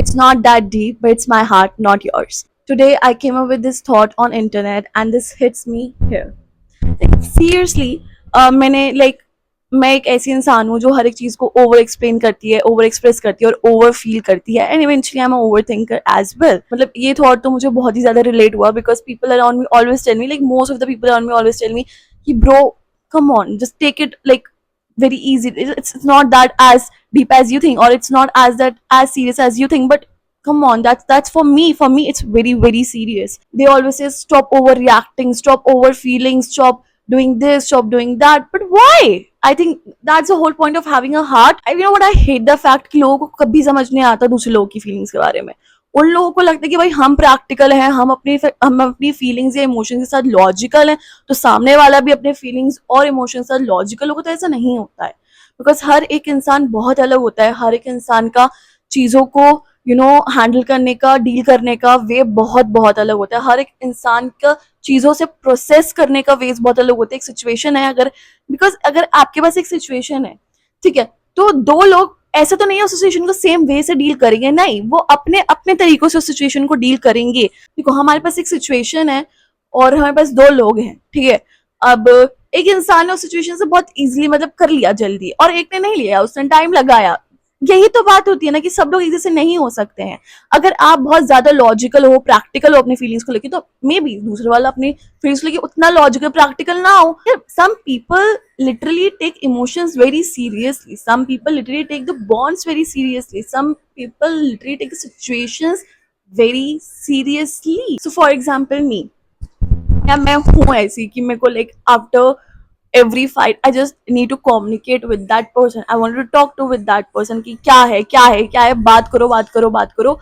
It's not that deep, but it's my heart, not yours. Today I came up with this thought on internet and this hits me here. Seriously मैंने मैं एक ऐसी इंसान हूँ जो हर एक चीज़ को ओवर एक्सप्लेन करती है, ओवर एक्सप्रेस करती है और ओवर फील करती है, and eventually I am over thinker as well. मतलब ये थॉट तो मुझे बहुत ही ज़्यादा रिलेट हुआ because people around me always tell me, like most of the people around me always tell me कि bro come on, just take it like very easy. It's not that as deep as you think, or it's not as serious as you think, but come on, that's for me it's very serious. They always say stop overreacting, stop over feeling, stop doing this, stop doing that, but why? I think that's the whole point of having a heart. You know what, I hate the fact कि लोगों को कभी समझ नहीं आता दूसरे लोगों की फीलिंग्स के बारे में. उन लोगों को लगता है कि भाई हम प्रैक्टिकल हैं, हम अपनी फीलिंग्स या इमोशंस के साथ लॉजिकल हैं, तो सामने वाला भी अपने फीलिंग्स और इमोशंस के साथ लॉजिकल होगा. तो ऐसा नहीं होता है बिकॉज हर एक इंसान बहुत अलग होता है. हर एक इंसान का चीज़ों को हैंडल करने का, डील करने का वे बहुत बहुत अलग होता है. हर एक इंसान का चीज़ों से प्रोसेस करने का वेज बहुत अलग होता है. एक सिचुएशन है, अगर आपके पास एक सिचुएशन है, ठीक है, तो दो लोग ऐसा तो नहीं है उस सिचुएशन को सेम वे से डील करेंगे, नहीं, वो अपने अपने तरीकों से उस सिचुएशन को डील करेंगे. देखो, हमारे पास एक सिचुएशन है और हमारे पास दो लोग हैं, ठीक है. अब एक इंसान ने उस सिचुएशन से बहुत इजीली मतलब कर लिया जल्दी, और एक ने नहीं लिया, उसने टाइम लगाया. यही तो बात होती है ना कि सब लोग इजी से नहीं हो सकते हैं. अगर आप बहुत ज्यादा लॉजिकल हो, प्रैक्टिकल हो अपनी फीलिंग्स को लेकर, तो मे बी दूसरे वाला अपनी फीलिंग्स को लेकर उतना लॉजिकल प्रैक्टिकल ना हो. Some people literally take emotions very seriously. Some people literally take the bonds very seriously. Some people literally take the situations very seriously. So for example me, या मैं हूँ ऐसी कि मेरे को like after every fight I just need to communicate with that person. I want to talk to with that person कि क्या है क्या है क्या है, बात करो बात करो बात करो.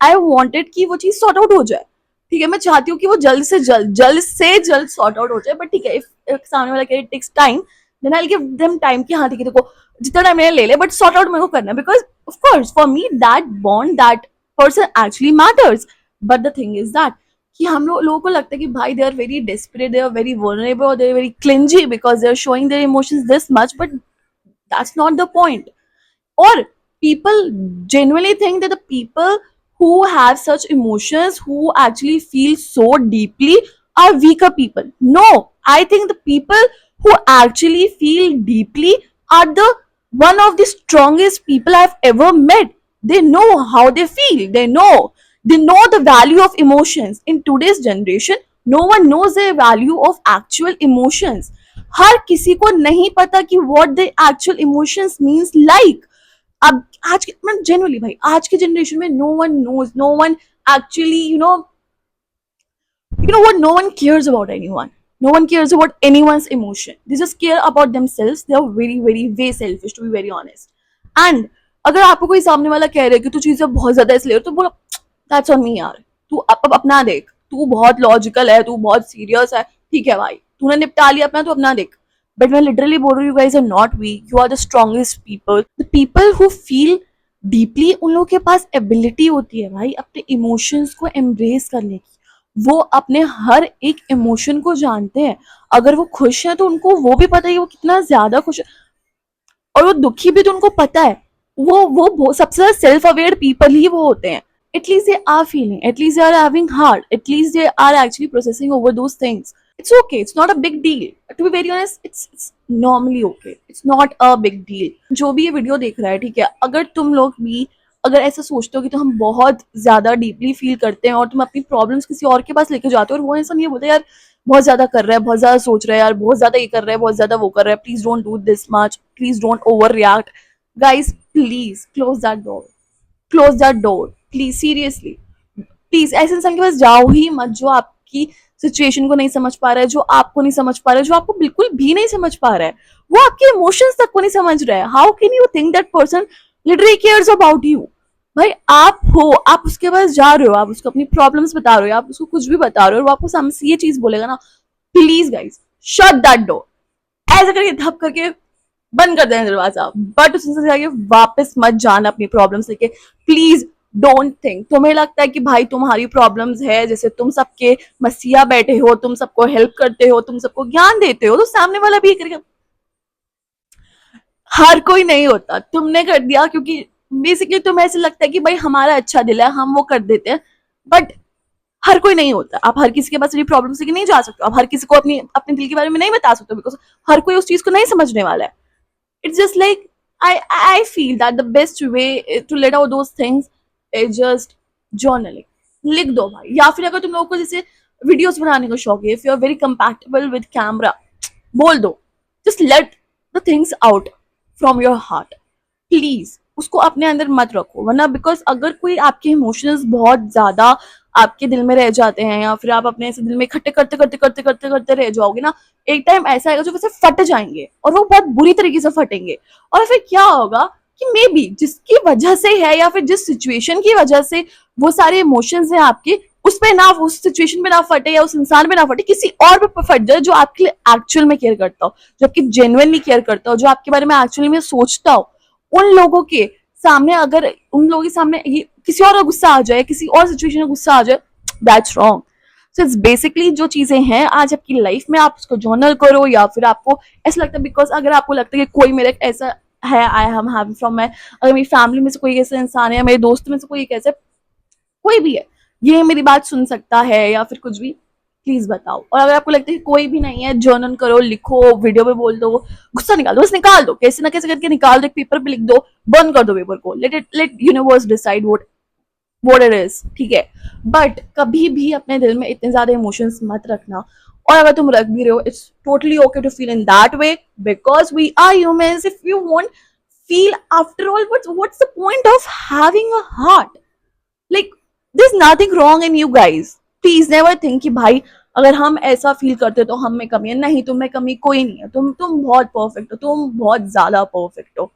I wanted कि वो चीज सॉर्ट आउट हो जाए, ठीक है. मैं चाहती हूँ कि वो जल्द सॉर्ट आउट हो जाए, बट ठीक है, इफ सामने वाला कहे takes time, then I give them time कि हाँ ठीक है, देखो जितना टाइम मैंने ले ले, बट सॉर्ट आउट मेरे को करना है. Because of course for me that bond, that person actually matters. But the thing is that कि हम लोगों को लगता है कि भाई they are very desperate, they are very vulnerable, और they are very clingy because they are showing their emotions this much, but that's not the point. Or people genuinely think that the people who have such emotions, who actually feel so deeply, are weaker people. No, I think the people who actually feel deeply are the one of the strongest people I've ever met. They know how they feel. They know the value of emotions. In today's generation, no one knows the value of actual emotions. हर किसी को नहीं पता कि what the actual emotions means like. अब आज के मैं genuinely भाई, आज के जनरेशन में no one knows, no one actually what, no one cares about anyone. No one cares about anyone's emotion. They just care about themselves. They are very way selfish, to be very honest. And अगर आपको कोई सामने वाला कह रहा है कि तू चीजें बहुत ज्यादा इसलिए, तो बोलो दैट्स ऑन मी यार, तू अब अपना देख, तू बहुत लॉजिकल है, तू बहुत सीरियस है, ठीक है भाई, तूने निपटा लिया अपना, तू अपना देख. बट मैं लिटरली बोल रही हूँ, you guys are not weak, you are the strongest people. The people who feel deeply, उन लोगों के पास एबिलिटी होती है भाई अपने इमोशंस को एम्ब्रेस करने की. वो अपने हर एक इमोशन को जानते हैं. अगर वो खुश है तो उनको वो भी पता है कि वो कितना ज्यादा खुश है, और वो दुखी भी तो उनको पता है. वो सबसे ज्यादा सेल्फ अवेयर पीपल ही वो होते हैं. At least they are feeling, at least they are having heart, at least they are actually processing over those things. It's okay, it's not a big deal. To be very honest, it's normally okay. It's not a big deal. जो भी ये video देख रहा है, ठीक है, अगर तुम लोग भी अगर ऐसा सोचते हो कि तो हम बहुत ज्यादा डीपली फील करते हैं और तुम अपनी प्रॉब्लम्स किसी और के पास लेके जाते हो, और वो इंसान ये बोलता है यार बहुत ज्यादा कर रहा है, बहुत ज्यादा सोच रहा है यार, बहुत ज्यादा ये कर रहा है, बहुत ज्यादा वो कर रहा है, please don't do this much, please don't over react. Guys please close that door, close that door please, seriously please. ऐसे इंसान के पास जाओ ही मत जो आपकी सिचुएशन को नहीं समझ पा रहा है, जो आपको नहीं समझ पा रहा है, जो आपको बिल्कुल भी नहीं समझ पा रहा है, वो आपके इमोशंस तक को नहीं समझ रहा है. How can you think that person literally cares about you? भाई आप हो, आप उसके पास जा रहे हो, आप उसको अपनी प्रॉब्लम्स बता रहे हो, आप उसको कुछ भी बता रहे हो, और वो आपको सामने से ये चीज बोलेगा ना, please guys shut that door. ऐसा करके धप करके बंद कर देना दरवाजा, बट उससे जाके वापस मत जाना अपनी प्रॉब्लम्स लेके. Please don't think. तुम्हें लगता है कि भाई तुम्हारी प्रॉब्लम्स है, जैसे तुम सबके मसीहा बैठे हो, तुम सबको हेल्प करते हो, तुम सबको ज्ञान देते हो, तो सामने वाला भी करेगा. हर कोई नहीं होता. तुमने कर दिया क्योंकि बेसिकली तुम्हें ऐसे लगता है कि भाई हमारा अच्छा दिल है, हम वो कर देते हैं, बट हर कोई नहीं होता। आप हर किसी के पास अपनी प्रॉब्लम से नहीं जा सकते, आप हर किसी को अपनी अपने दिल के बारे में नहीं बता सकते, बिकॉज हर कोई उस चीज को नहीं समझने वाला है। It's just like I feel that the best way to let out those things is just journaling. लिख दो भाई, या फिर अगर तुम लोगों को जैसे वीडियोस बनाने का शौक है, if you are very compatible with camera, बोल दो, just let the things out from your heart, please उसको अपने अंदर मत रखो, वरना बिकॉज अगर कोई आपके इमोशंस बहुत ज्यादा आपके दिल में रह जाते हैं, या फिर आप अपने ऐसे दिल में इकट्ठे करते करते करते करते करते रह जाओगे ना, एक टाइम ऐसा आएगा जो वैसे फट जाएंगे, और वो बहुत बुरी तरीके से फटेंगे। और फिर क्या होगा कि मे बी जिसकी वजह से है, या फिर जिस सिचुएशन की वजह से वो सारे इमोशंस हैं आपके, उस पे ना, उस सिचुएशन पे ना फटे, या उस इंसान पे ना फटे, किसी और पे फट जाए जो आपके लिए एक्चुअल में केयर करता हो, जो आपकी जेन्युइनली केयर करता हो, जो आपके बारे में एक्चुअली में सोचता हो। उन लोगों के सामने, अगर उन लोगों के सामने ये किसी और का गुस्सा आ जाए, किसी और सिचुएशन में गुस्सा आ जाए, that's wrong. So it's basically जो चीजें हैं आज आपकी लाइफ में, आप उसको जर्नल करो, या फिर आपको ऐसा लगता है, बिकॉज अगर आपको लगता है कि कोई मेरा ऐसा है, I am having from my, अगर मेरी फैमिली में से कोई ऐसा इंसान है, या मेरे दोस्त में से कोई एक ऐसा कोई भी है, ये मेरी बात सुन सकता है, या फिर कुछ भी, प्लीज बताओ। और अगर आपको लगता है कि कोई भी नहीं है, जर्नल करो, लिखो, वीडियो पे बोल दो, गुस्सा निकाल दो, बस निकाल दो, कैसे ना कैसे करके निकाल दो, एक पेपर पे लिख दो, बर्न कर दो पेपर को, let universe decide what it is, ठीक है। बट कभी भी अपने दिल में इतने ज्यादा इमोशंस मत रखना, और अगर तुम रख भी रहे हो, it's totally okay to feel in that way, because we are humans. If you want feel after all, what's the point of having a heart? Like there's nothing wrong in you guys. Please never think कि भाई अगर हम ऐसा feel करते तो हम में कमी है। नहीं, तुम में कमी कोई नहीं है, तुम बहुत परफेक्ट हो, तुम बहुत ज्यादा परफेक्ट हो।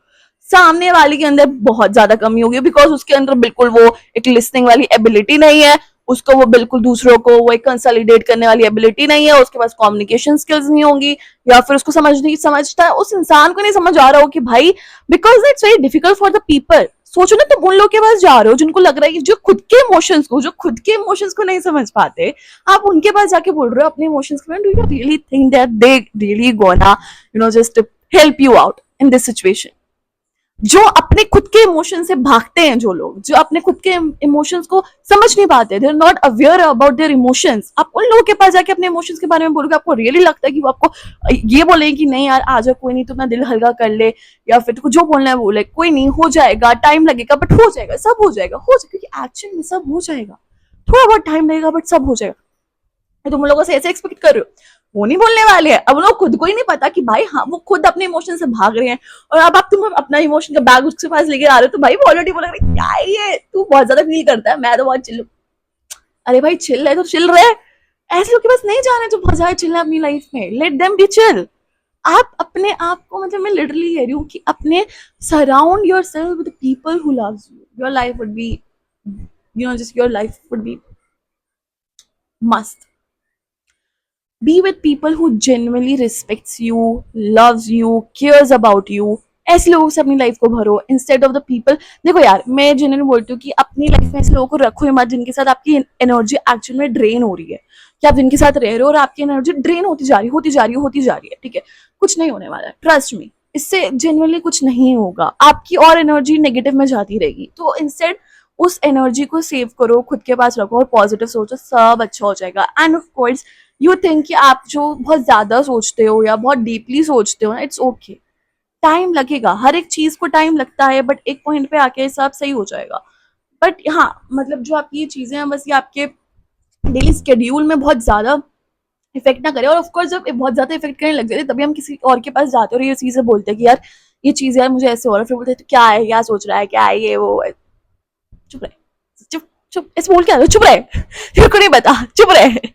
सामने वाले के अंदर बहुत ज्यादा कमी होगी, बिकॉज उसके अंदर बिल्कुल वो एक लिसनिंग वाली एबिलिटी नहीं है, उसको वो बिल्कुल दूसरों को वो एक कंसोलिडेट करने वाली एबिलिटी नहीं है, उसके पास कम्युनिकेशन स्किल्स नहीं होंगी, या फिर उसको समझता है, उस इंसान को नहीं समझ आ रहा हो कि भाई, because it's very difficult for the people. सोचो ना, तुम उन लोग के पास जा रहे हो जिनको लग रहा है कि जो खुद के इमोशंस को नहीं समझ पाते, आप उनके पास जाके बोल रहे हो अपने इमोशंस के बारे में। Do you really think that they really gonna just help you out in this situation? जो अपने खुद के इमोशन से भागते हैं, जो लोग जो अपने खुद के इमोशंस को समझ नहीं पाते, they are not aware about their emotions, आप उन लोगों के पास जाके अपने इमोशंस के बारे में बोलोगे, आपको रियली लगता है कि वो आपको ये बोलेंगे कि नहीं यार आ जा, कोई नहीं, तो अपना दिल हल्का कर ले, या फिर जो बोलना है बोले, कोई नहीं, हो जाएगा, टाइम लगेगा बट हो जाएगा, सब हो जाएगा, क्योंकि एक्शन में सब हो जाएगा, थोड़ा बहुत टाइम लगेगा बट सब हो जाएगा। तुम लोगों से ऐसे एक्सपेक्ट कर रहे हो, वो नहीं बोलने वाले हैं। अब लोग खुद को ही नहीं पता कि भाई हाँ, वो खुद अपने इमोशन से भाग रहे हैं, और अब आप तुम अपना इमोशन का बैग उसके पास लेके आ रहे हो, तो भाई वो ऑलरेडी बोला क्या है ये, तू बहुत ज्यादा फील करता है, मैं तो बहुत चिल्लू। अरे भाई चिल है तो चिल रहे, ऐसे लोग के पास नहीं जाना है जो बहुत ज्यादा चिल है अपनी लाइफ में, लेट देम बी चिल। आप अपने आप को, मतलब मैं लिटरली कह रही हूँ कि अपने surround your self with people who loves you, your life would be, just your life would be मस्त। Be with people who genuinely respects you, loves you, cares about you. ऐसे लोगों से अपनी लाइफ को भरो इंस्टेड ऑफ द पीपल। देखो यार, मैं जेन्युइनली बोलती हूँ कि अपनी लाइफ में ऐसे लोगों को रखो ही मत जिनके साथ आपकी एनर्जी एक्चुअल में ड्रेन हो रही है, कि आप जिनके साथ रह रहे हो और आपकी एनर्जी ड्रेन होती जा रही है, ठीक है, कुछ नहीं होने वाला है, ट्रस्ट मी, इससे जेन्युइनली कुछ नहीं होगा, आपकी और एनर्जी नेगेटिव में जाती रहेगी। तो इंस्टेड उस एनर्जी को सेव करो, खुद के पास रखो, और पॉजिटिव सोचो, सब अच्छा हो जाएगा। End of course you think कि आप जो बहुत ज्यादा सोचते हो या बहुत डीपली सोचते हो ना, इट्स ओके, टाइम लगेगा, हर एक चीज को टाइम लगता है, बट एक पॉइंट पे आके सब सही हो जाएगा। बट हाँ, मतलब जो आपकी ये चीजें हैं, बस ये आपके डेली स्केड्यूल में बहुत ज्यादा इफेक्ट ना करे। और ऑफकोर्स जब बहुत ज्यादा इफेक्ट करने लग जाते तभी हम किसी और के पास जाते हैं और ये चीजें बोलते हैं कि यार ये चीज यार मुझे ऐसे हो रहा है, फिर बोलते हैं तो क्या है, क्या सोच रहा है, क्या है ये वो, चुप रहे, चुप चुप ऐसे बोल के आ, चुप रहे, तेरे को नहीं पता, चुप रहे,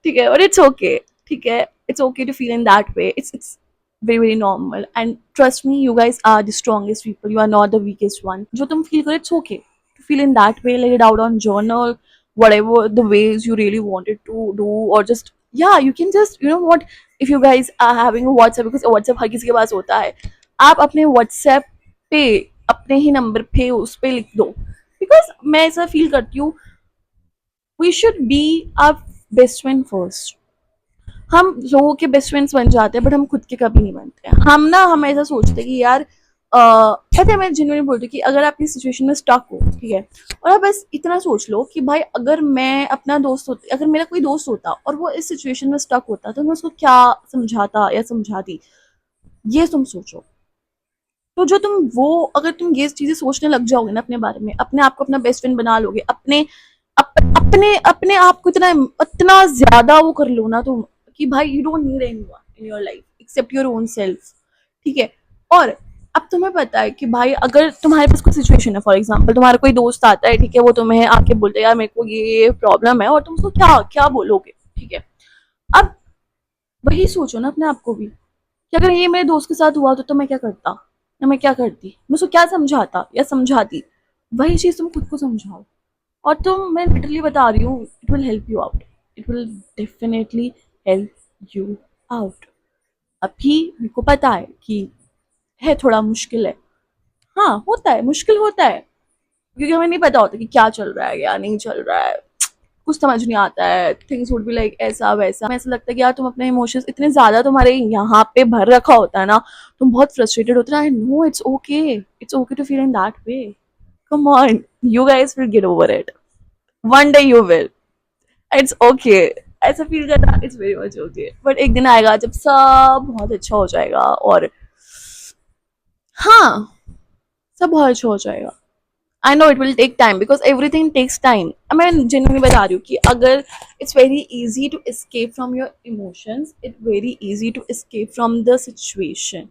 ठीक है। और इट्स ओके, ठीक है, it's okay to feel in that way, it's very very normal, and trust me, you guys are the strongest people, you are not the weakest one। जो तुम feel करो, it's okay to feel in that way, let it out on journal, whatever the ways you really wanted to do, or just yeah, you can just, you know what, if you guys are having a WhatsApp, because WhatsApp हर किसी के पास होता है, आप अपने WhatsApp पे अपने ही number पे उस पे लिख दो, बिकॉज मैं ऐसा फील करती हूँ, we should be our best friend first। हम लोगों के बेस्ट फ्रेंड्स बन जाते हैं, बट हम खुद के कभी नहीं बनते। हम ऐसा सोचते कि यार पता है मैं जेन्युइनली बोलती हूँ कि अगर आप इस सिचुएशन में स्टक हो, ठीक है, और आप बस इतना सोच लो कि भाई अगर मैं अपना दोस्त होती, अगर मेरा कोई दोस्त होता और वो इस सिचुएशन में स्टक होता तो मैं उसको क्या समझाता या समझाती, ये तुम सोचो। तो जो तुम वो अगर तुम ये चीजें सोचने लग जाओगे ना अपने बारे में, अपने आप को अपना बेस्ट फ्रेंड बना लोगे, अपने आप को इतना इतना ज्यादा वो कर लो ना तुम कि भाई you don't need anyone in your life except your own self, ठीक है। और अब तुम्हें पता है कि भाई अगर तुम्हारे पास कोई सिचुएशन है, फॉर एग्जाम्पल तुम्हारा कोई दोस्त आता है, ठीक है, वो तुम्हें आके बोलते हैं यार मेरे को ये प्रॉब्लम है, और तुम उसको क्या क्या बोलोगे, ठीक है। अब वही सोचो ना अपने आप को भी कि अगर ये मेरे दोस्त के साथ हुआ तो मैं क्या करता या मैं क्या करती, मैं उसको क्या समझाता या समझाती। वही चीज तुम खुद को समझाओ, और तुम, मैं लिटरली बता रही हूँ, it will help you out, it will definitely help you out. अभी मेरे को पता है कि है थोड़ा मुश्किल है, हाँ होता है, मुश्किल होता है, क्योंकि हमें नहीं पता होता कि क्या चल रहा है या नहीं चल रहा है, कुछ समझ नहीं आता है, थिंग्स वुड बी लाइक ऐसा वैसा। हमें ऐसा लगता है कि यार तुम अपने इमोशंस इतने ज्यादा तुम्हारे यहाँ पे भर रखा होता है ना, तुम बहुत फ्रस्ट्रेटेड होते हो। I know it's okay to feel in that way, come on, you guys will get over it, one day you will, it's okay. ऐसा फील करना it's very much okay, but एक दिन आएगा जब सब बहुत अच्छा हो जाएगा, और हाँ, सब बहुत अच्छा हो जाएगा। I know it will take time because everything takes time. मैं जेन्युइनली बता रही हूँ कि अगर it's very easy to escape from your emotions, it very easy to escape from the situation,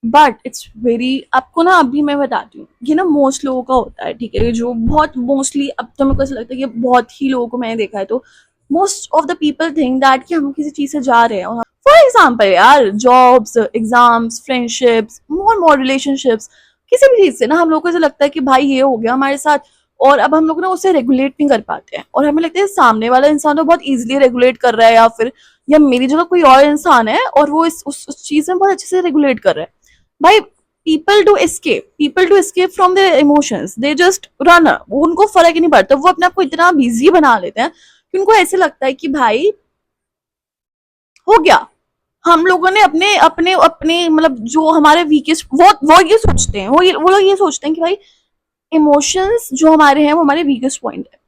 but it's very, आपको ना अभी मैं बताती हूँ, ये ना मोस्ट लोगों का होता है, ठीक है, जो बहुत मोस्टली, अब तो मेरे को ऐसा लगता है कि बहुत ही लोगों को मैंने देखा है, तो most of the people think that कि हम किसी चीज से जा रहे हैं, फॉर एग्जाम्पल यार जॉब्स, एग्जाम्स, फ्रेंडशिप्स, मोर रिलेशनशिप्स, किसी भी चीज से ना हम लोग को ऐसा लगता है कि भाई ये हो गया हमारे साथ, और अब हम लोग ना उसे रेगुलेट नहीं कर पाते हैं, और हमें लगता है सामने वाला इंसान तो बहुत इजीली रेगुलेट कर रहा है, या मेरी जगह कोई और इंसान है और वो उस चीज में बहुत अच्छे से रेगुलेट कर रहा है। भाई people do escape from their emotions, they just run, उनको फर्क ही नहीं पड़ता, वो अपने आप को इतना बिजी बना लेते हैं कि उनको ऐसे लगता है कि भाई हो गया, हम लोगों ने अपने अपने अपने मतलब जो हमारे वीकेस्ट, वो ये सोचते हैं, वो लोग ये सोचते हैं कि भाई इमोशंस जो हमारे हैं वो हमारे वीकेस्ट पॉइंट है,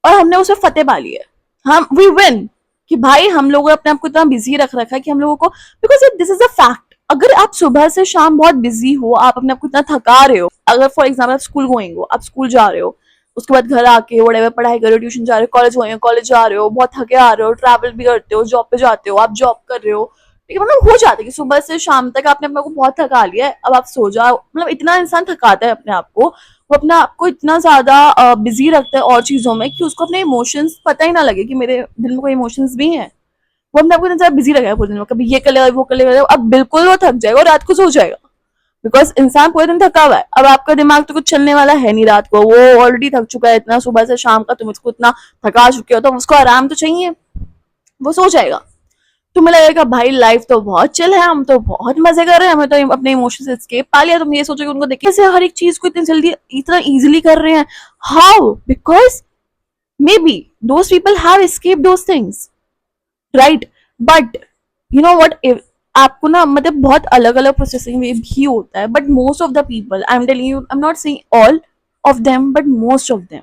और हमने उसे फतेह पा ली है, हम वी विन, कि भाई हम लोगों ने अपने आप को इतना बिजी रख रखा है कि हम लोगों को, because this is a fact, अगर आप सुबह से शाम बहुत बिजी हो, आप अपने आप को इतना थका रहे हो, अगर फॉर एग्जाम्पल आप स्कूल गोइंग हो, आप स्कूल जा रहे हो, उसके बाद घर आके वhatever पढ़ाई कर रहे हो, ट्यूशन जा रहे हो, कॉलेज गोइंग हो, कॉलेज जा रहे हो, बहुत थके आ रहे हो, ट्रैवल भी करते हो, जॉब पे जाते हो, आप जॉब कर रहे हो, ठीक है, मतलब हो जाता है कि सुबह से शाम तक आपने अपने को बहुत थका लिया है, अब आप सो जाओ, मतलब इतना इंसान थकाता है अपने आप को, वो अपने आप को इतना ज्यादा बिजी रखता है और चीजों में कि उसको अपने इमोशंस पता ही ना लगे कि मेरे दिल में कोई इमोशंस भी हैं। वो अपने आप को इतना ज्यादा बिजी रखेगा पूरे दिन में, कभी ये कर लेगा, वो कर लेगा, अब बिल्कुल वो थक जाएगा और रात को सो जाएगा, बिकॉज इंसान पूरे दिन थका हुआ है, अब आपका दिमाग तो कुछ चलने वाला है नहीं रात को, वो ऑलरेडी थक चुका है इतना सुबह से शाम का, तुम उसको इतना थका चुके हो, तो उसको आराम तो चाहिए, वो सो जाएगा। तुम्हें लगेगा भाई लाइफ तो बहुत चिल है, हम तो बहुत मजे कर रहे हैं, हमें तो अपने इमोशन से एस्केप पा लिया, तुम ये सोचोगे उनको देखिए कैसे हर एक चीज को इतनी जल्दी इतना इजीली कर रहे हैं, how, because may be those people have escape those things, right, but you know what, आपको ना मतलब बहुत अलग अलग प्रोसेसिंग वे भी होता है, but most of the people, I am telling you, I am not saying all of them but most of them,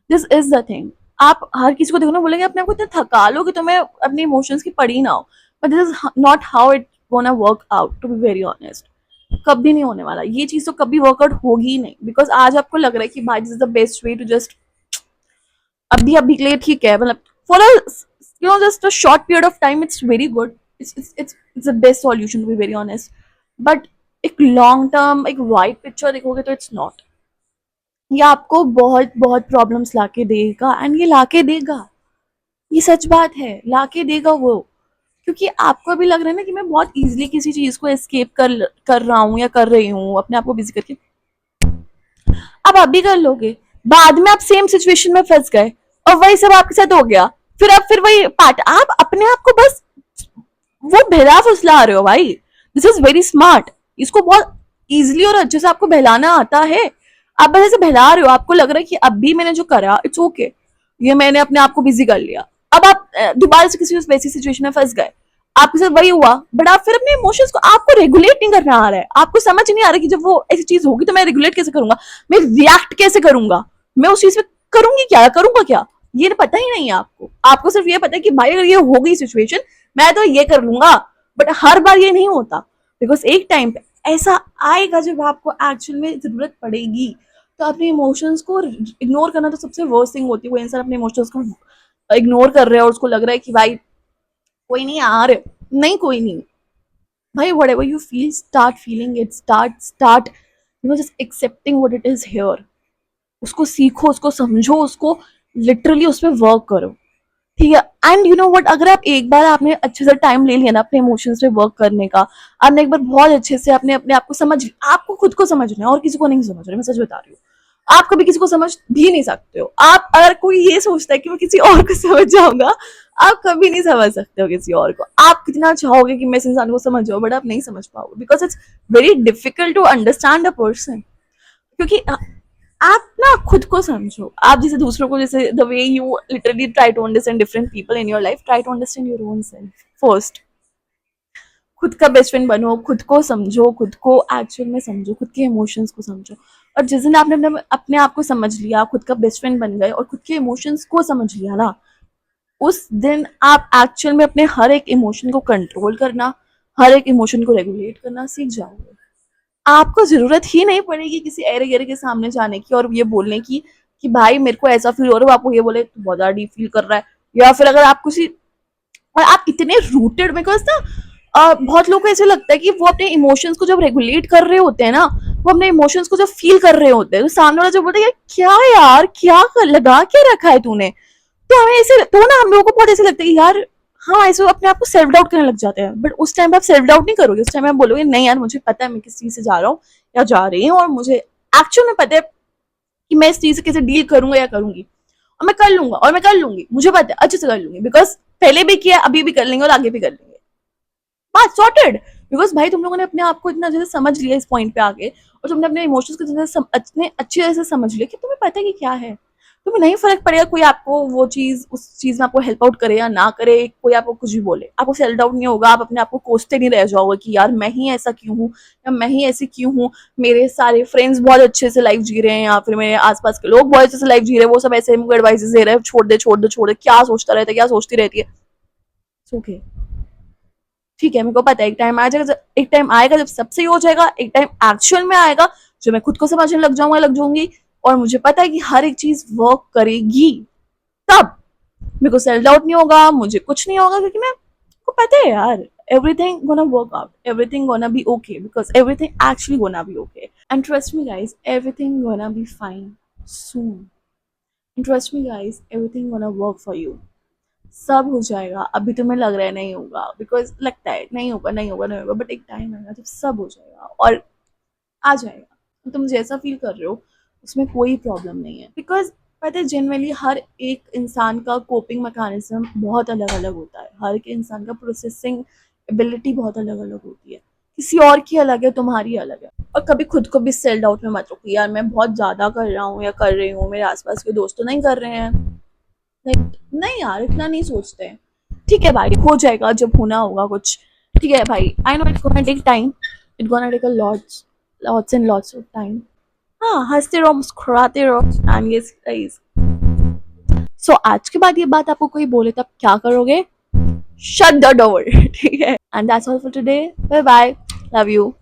this is the thing. आप हर किसी को देखो ना, बोलेंगे अपने आप को इतना थका लो कि तुम्हें अपने इमोशंस की पड़ी ना हो, but this is not how it gonna work out, to be very honest, कभी नहीं होने वाला, ये चीज तो कभी वर्कआउट होगी ही नहीं, बिकॉज आज आपको लग रहा है कि भाई this is the best way to just, अभी अभी के लिए ठीक है, मतलब for a you know just a short period of time it's very good, it's the best solution to be very honest, but एक लॉन्ग टर्म एक wide picture देखोगे तो इट्स नॉट, ये आपको बहुत बहुत प्रॉब्लम्स लाके देगा, एंड ये लाके देगा, ये सच बात है, लाके देगा वो, क्योंकि आपको अभी लग रहा है ना कि मैं बहुत इजीली किसी चीज को एस्केप कर रहा हूँ या कर रही हूँ अपने आप को बिजी करके, अब आप भी कर लोगे, बाद में आप सेम सिचुएशन में फंस गए और वही सब आपके साथ हो गया, फिर वही पार्ट, आप अपने आप को बस वो बहला फुसला रहे हो भाई, दिस इज वेरी स्मार्ट, इसको बहुत इजिली और अच्छे से आपको बहलाना आता है, आप बस ऐसे बहला रहे हो, आपको लग रहा है कि अब भी मैंने जो करा इट्स ओके, ये मैंने अपने आप को बिजी कर लिया, अब आप दोबारा से किसी वैसी सिचुएशन में फंस गए, आपके साथ वही हुआ, बट आप फिर अपने इमोशंस को, आपको रेगुलेट नहीं करना आ रहा है, आपको समझ नहीं आ रहा कि जब वो ऐसी चीज होगी तो मैं रेगुलेट कैसे करूंगा, मैं रिएक्ट कैसे करूंगा, मैं उस चीज पे करूंगी क्या, करूंगा क्या, ये पता ही नहीं है आपको। आपको सिर्फ ये पता है कि भाई अगर ये हो गई सिचुएशन मैं तो ये कर लूंगा, बट हर बार ये नहीं होता, बिकॉज एक टाइम पे ऐसा आएगा जब आपको एक्चुअल में जरूरत पड़ेगी। तो अपने इमोशंस को इग्नोर करना तो सबसे वर्स्ट थिंग होती है। कोई इंसान अपने इमोशंस को इग्नोर कर रहा है और उसको लग रहा है कि भाई कोई नहीं यार, नहीं कोई नहीं भाई, whatever you feel, start feeling it, start just accepting what it is here। उसको सीखो, उसको समझो, उसको लिटरली उस पर वर्क करो, ठीक है। एंड यू नो वट, अगर आप एक बार आपने अच्छे से टाइम ले लिया ना अपने इमोशंस पे वर्क करने का, आपने एक बार बहुत अच्छे से अपने अपने आप को समझ, आपको खुद को समझना है और किसी को नहीं समझ रहे, मैं सच बता रही हूँ। आप कभी किसी को समझ भी नहीं सकते हो। आप अगर कोई ये सोचता है कि मैं किसी और को समझ जाऊंगा, आप कभी नहीं समझ सकते हो किसी और को। आप कितना चाहोगे कि मैं इस इंसान को समझ जाऊं, बट आप नहीं समझ पाओगे, because it's very difficult to understand a person. क्योंकि आप ना खुद को समझो, आप जैसे दूसरों को, जैसे the way you literally try to understand different people in your life, try to understand your own self first. खुद का बेस्ट फ्रेंड बनो, खुद को समझो, खुद को एक्चुअल में समझो, खुद के इमोशंस को समझो। और जिस दिन आपने अपने आप को समझ लिया, खुद का बेस्ट फ्रेंड बन गए और खुद के इमोशंस को समझ लिया ना, उस दिन आप एक्चुअल में अपने हर एक इमोशन को कंट्रोल करना, हर एक इमोशन को रेगुलेट करना सीख जाओगे। आपको जरूरत ही नहीं पड़ेगी किसी एरे गेरे के सामने जाने की और ये बोलने की कि भाई मेरे को ऐसा फील हो रहा है, आपको ये बोले तो बहुत डीप फील कर रहा है। या फिर अगर आप किसी, और आप इतने रूटेड, बिकॉज ना बहुत लोगों को ऐसे लगता है कि वो अपने इमोशंस को जब रेगुलेट कर रहे होते हैं ना, वो अपने इमोशंस को जब फील कर रहे होते हैं, तो सामने वाला जब बोलता है यार क्या, यार क्या कर लगा क्या रखा है तूने, तो हमें ऐसे, तो ना हम लोगों को बहुत ऐसे लगता है कि यार हाँ, ऐसे अपने आप को सेल्फ डाउट करने लग जाते हैं। बट उस टाइम पे आप सेल्फ डाउट नहीं करोगे, उस टाइम आप बोलोगे नहीं यार मुझे पता है मैं किस चीज से जा रहा हूँ या जा रही हूँ, और मुझे एक्चुअल में पता है कि मैं इस चीज से कैसे डील करूंगा या करूंगी, और मैं कर लूंगा और मैं कर लूंगी, मुझे पता है अच्छे से कर लूंगी, बिकॉज पहले भी किया, अभी भी कर लेंगे और आगे भी कर लेंगे, बात सॉर्टेड। बिकॉज भाई तुम लोगों ने अपने आप को इतना अच्छे से समझ लिया इस पॉइंट पे आगे, और तुमने अपने इमोशंस को इतने अच्छी तरह से समझ लिया कि तुम्हें पता है कि क्या है। तुम्हें नहीं फर्क पड़ेगा कोई आपको वो चीज, उस चीज में आपको हेल्प आउट करे या ना करे, कोई आपको कुछ भी बोले, आपको सेल्फ डाउट नहीं होगा, आप अपने आप को कोसते नहीं रह जाओगे कि यार मैं ही ऐसा क्यों हूँ या मैं ही ऐसी क्यों हूँ, मेरे सारे फ्रेंड्स बहुत अच्छे से लाइफ जी रहे हैं या फिर मेरे आसपास के लोग बहुत अच्छे से लाइफ जी रहे हैं, वो सब ऐसे एडवाइस दे रहे हैं, छोड़ दे छोड़ दे छोड़ दे, क्या सोचता रहता है, क्या सोचती रहती है। ओके, ठीक है, मेरे को पता है एक टाइम आ जाएगा, एक टाइम आएगा जब सब सही हो जाएगा, एक टाइम एक्चुअल में आएगा जो मैं खुद को समझने लग जाऊंगा, लग जाऊंगी, और मुझे पता है कि हर एक चीज वर्क करेगी, तब मेरे को सेल्फ डाउट नहीं होगा, मुझे कुछ नहीं होगा, क्योंकि मैं को पता है यार everything gonna work out, everything gonna be okay, because everything actually gonna be okay, and trust me guys, everything gonna be fine soon, and trust me guys, everything gonna work for you, सब हो जाएगा। अभी तुम्हें लग रहा है नहीं होगा, बिकॉज लगता है नहीं होगा नहीं होगा नहीं होगा, बट एक टाइम आएगा जब सब हो जाएगा और आ जाएगा। तुम जैसा फील कर रहे हो उसमें कोई प्रॉब्लम नहीं है, बिकॉज पता है जनरली हर एक इंसान का कोपिंग मैकेनिज्म बहुत अलग अलग होता है, हर एक इंसान का प्रोसेसिंग एबिलिटी बहुत अलग अलग होती है, किसी और की अलग है, तुम्हारी अलग है। और कभी खुद को भी सेल्फ डाउट में मत रखो यार मैं बहुत ज्यादा कर रहा हूँ या कर रही हूँ, मेरे आसपास के दोस्त तो नहीं कर रहे हैं, नहीं यार इतना नहीं सोचते हैं, ठीक है भाई हो जाएगा जब होना होगा कुछ, ठीक है भाई, I know it's gonna take time, it gonna take a lots and lots of time. हाँ, हंसते रहो मुस्कुराते रहो, एंड यस गाइस, सो आज के बाद ये बात आपको कोई बोले तब क्या करोगे, शट द डोर ठीक है, and that's all for today, bye bye, love you.